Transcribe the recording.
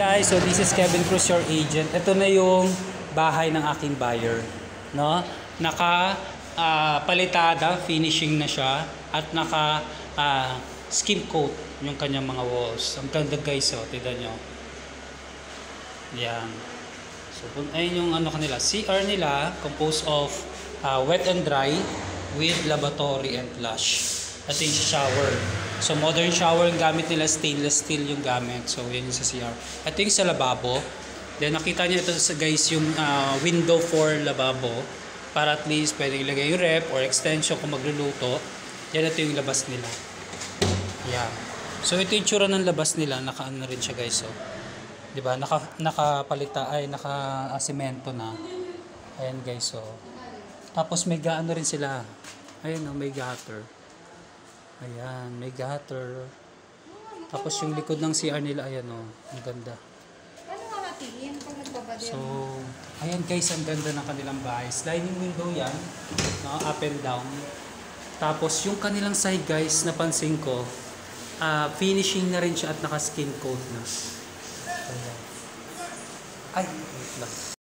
Guys, so this is Kevin Cruz, your agent. Ito na yung bahay ng aking buyer, no? Palitada, finishing na siya at naka skin coat yung kanyang mga walls. Ang ganda guys, oh, tignan nyo. Yan. So ayun yung ano kanila, CR nila composed of wet and dry with lavatory and flush. Ito yung shower. So modern shower yung gamit nila, stainless steel yung gamit. So yan yung sa CR. Ito yung sa lababo. Then nakita niyo ito sa guys yung window for lababo. Para at least pwede ilagay yung rep or extension kung magluluto. Yan, ito yung labas nila. Yan. So ito yung tsura ng labas nila. Naka-ano rin siya guys. So, diba? Naka-asimento na. Ayan guys. So, tapos may gaano rin sila. Ayan o, may gutter. Ayan, may gutter. Tapos yung likod ng CR nila, ayan o, ang ganda. Paano nga natiin pag nagbabadya? So, ayan guys, ang ganda ng kanilang bahay. Sliding window yan, no, up and down. Tapos yung kanilang side guys, napansin ko, finishing na rin siya at naka-skin coat na. Ayan. Ay, wait lang.